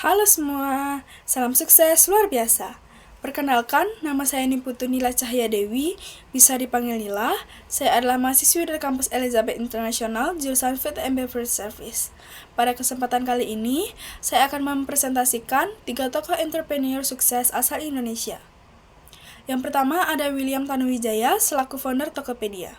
Halo semua, salam sukses luar biasa. Perkenalkan, nama saya Niputu Nila Cahya Dewi, bisa dipanggil Nila. Saya adalah mahasiswi dari kampus Elizabeth International, jurusan Food and Beverage Service. Pada kesempatan kali ini, saya akan mempresentasikan 3 tokoh entrepreneur sukses asal Indonesia. Yang pertama ada William Tanuwijaya selaku founder Tokopedia.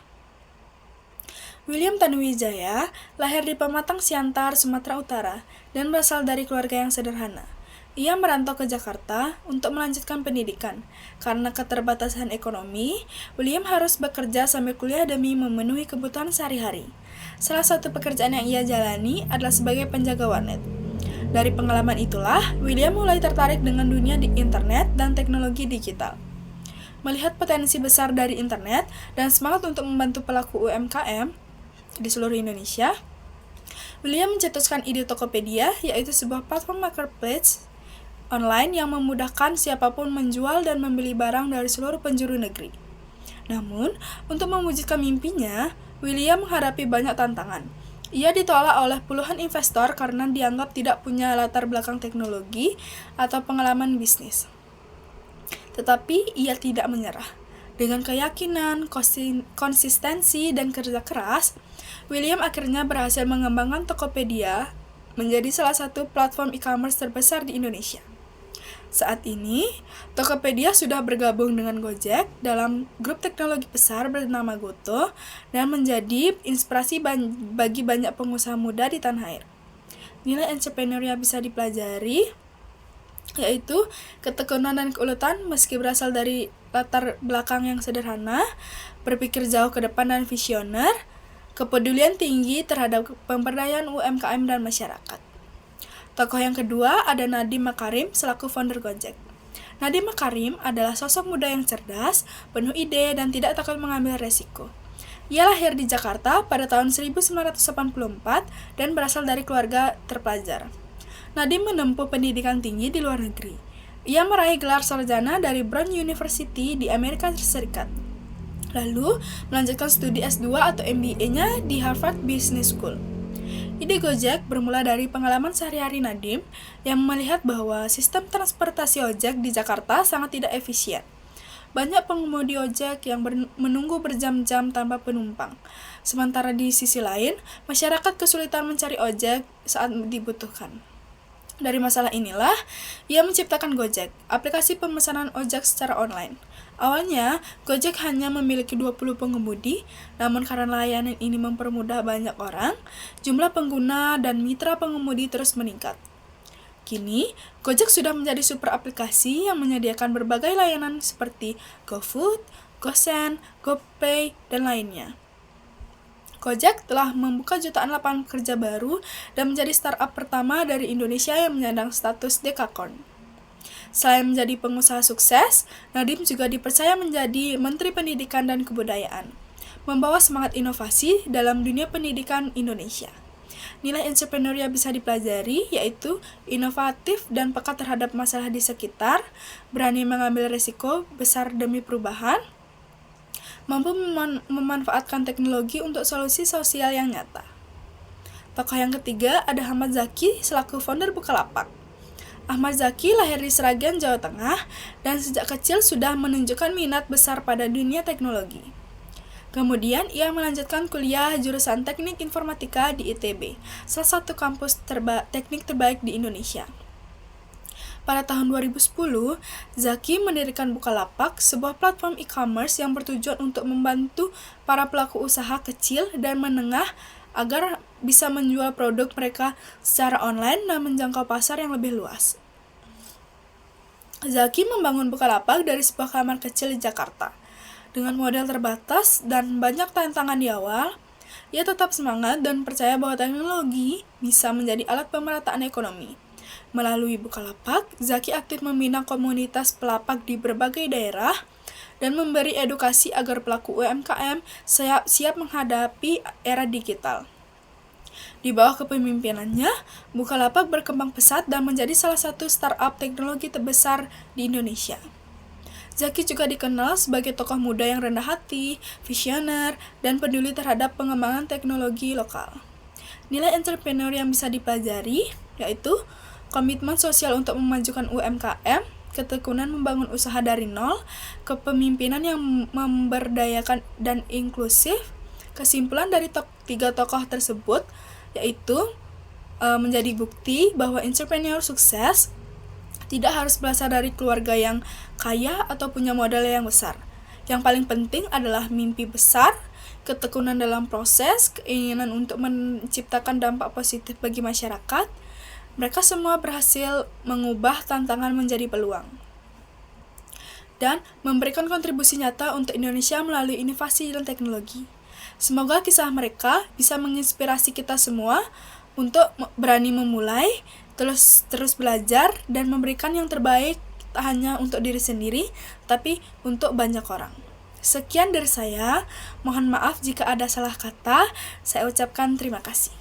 William Tanuwijaya lahir di Pematang Siantar, Sumatera Utara, dan berasal dari keluarga yang sederhana. Ia merantau ke Jakarta untuk melanjutkan pendidikan. Karena keterbatasan ekonomi, William harus bekerja sambil kuliah demi memenuhi kebutuhan sehari-hari. Salah satu pekerjaan yang ia jalani adalah sebagai penjaga warnet. Dari pengalaman itulah, William mulai tertarik dengan dunia di internet dan teknologi digital. Melihat potensi besar dari internet dan semangat untuk membantu pelaku UMKM di seluruh Indonesia, William mencetuskan ide Tokopedia, yaitu sebuah platform marketplace online yang memudahkan siapapun menjual dan membeli barang dari seluruh penjuru negeri. Namun, untuk mewujudkan mimpinya, William menghadapi banyak tantangan. Ia ditolak oleh puluhan investor karena dianggap tidak punya latar belakang teknologi atau pengalaman bisnis. Tetapi ia tidak menyerah. Dengan keyakinan, konsistensi, dan kerja keras, William akhirnya berhasil mengembangkan Tokopedia menjadi salah satu platform e-commerce terbesar di Indonesia. Saat ini, Tokopedia sudah bergabung dengan Gojek dalam grup teknologi besar bernama Goto dan menjadi inspirasi bagi banyak pengusaha muda di tanah air. Nilai entrepreneur yang bisa dipelajari yaitu ketekunan dan keuletan meski berasal dari latar belakang yang sederhana, berpikir jauh ke depan dan visioner, kepedulian tinggi terhadap pemberdayaan UMKM dan masyarakat. Tokoh yang kedua ada Nadiem Makarim selaku founder Gojek. Nadiem Makarim adalah sosok muda yang cerdas, penuh ide, dan tidak takut mengambil resiko. Ia lahir di Jakarta pada tahun 1984 dan berasal dari keluarga terpelajar. Nadiem menempuh pendidikan tinggi di luar negeri. Ia meraih gelar sarjana dari Brown University di Amerika Serikat. Lalu, melanjutkan studi S2 atau MBA-nya di Harvard Business School. Ide Gojek bermula dari pengalaman sehari-hari Nadiem yang melihat bahwa sistem transportasi ojek di Jakarta sangat tidak efisien. Banyak pengemudi ojek yang menunggu berjam-jam tanpa penumpang. Sementara di sisi lain, masyarakat kesulitan mencari ojek saat dibutuhkan. Dari masalah inilah, ia menciptakan Gojek, aplikasi pemesanan ojek secara online. Awalnya, Gojek hanya memiliki 20 pengemudi, namun karena layanan ini mempermudah banyak orang, jumlah pengguna dan mitra pengemudi terus meningkat. Kini, Gojek sudah menjadi super aplikasi yang menyediakan berbagai layanan seperti GoFood, GoSend, GoPay, dan lainnya. Gojek telah membuka jutaan lapangan kerja baru dan menjadi startup pertama dari Indonesia yang menyandang status Dekakorn. Selain menjadi pengusaha sukses, Nadiem juga dipercaya menjadi Menteri Pendidikan dan Kebudayaan, membawa semangat inovasi dalam dunia pendidikan Indonesia. Nilai entrepreneur yang bisa dipelajari yaitu inovatif dan peka terhadap masalah di sekitar, berani mengambil risiko besar demi perubahan, mampu memanfaatkan teknologi untuk solusi sosial yang nyata. Tokoh yang ketiga ada Ahmad Zaki selaku founder Bukalapak. Ahmad Zaki lahir di Sragen, Jawa Tengah, dan sejak kecil sudah menunjukkan minat besar pada dunia teknologi. Kemudian ia melanjutkan kuliah jurusan Teknik Informatika di ITB, salah satu kampus teknik terbaik di Indonesia. Pada tahun 2010, Zaki mendirikan Bukalapak, sebuah platform e-commerce yang bertujuan untuk membantu para pelaku usaha kecil dan menengah agar bisa menjual produk mereka secara online dan menjangkau pasar yang lebih luas. Zaki membangun Bukalapak dari sebuah kamar kecil di Jakarta. Dengan modal terbatas dan banyak tantangan di awal, ia tetap semangat dan percaya bahwa teknologi bisa menjadi alat pemerataan ekonomi. Melalui Bukalapak, Zaki aktif membina komunitas pelapak di berbagai daerah dan memberi edukasi agar pelaku UMKM siap menghadapi era digital. Di bawah kepemimpinannya, Bukalapak berkembang pesat dan menjadi salah satu startup teknologi terbesar di Indonesia. Zaki juga dikenal sebagai tokoh muda yang rendah hati, visioner, dan peduli terhadap pengembangan teknologi lokal. Nilai entrepreneur yang bisa dipelajari yaitu komitmen sosial untuk memajukan UMKM, ketekunan membangun usaha dari nol, kepemimpinan yang memberdayakan dan inklusif. Kesimpulan dari tiga tokoh tersebut yaitu menjadi bukti bahwa entrepreneur sukses tidak harus berasal dari keluarga yang kaya atau punya modal yang besar. Yang paling penting adalah mimpi besar, ketekunan dalam proses, keinginan untuk menciptakan dampak positif bagi masyarakat. Mereka semua berhasil mengubah tantangan menjadi peluang dan memberikan kontribusi nyata untuk Indonesia melalui inovasi dan teknologi. Semoga kisah mereka bisa menginspirasi kita semua untuk berani memulai, terus belajar, dan memberikan yang terbaik tak hanya untuk diri sendiri, tapi untuk banyak orang. Sekian dari saya, mohon maaf jika ada salah kata, saya ucapkan terima kasih.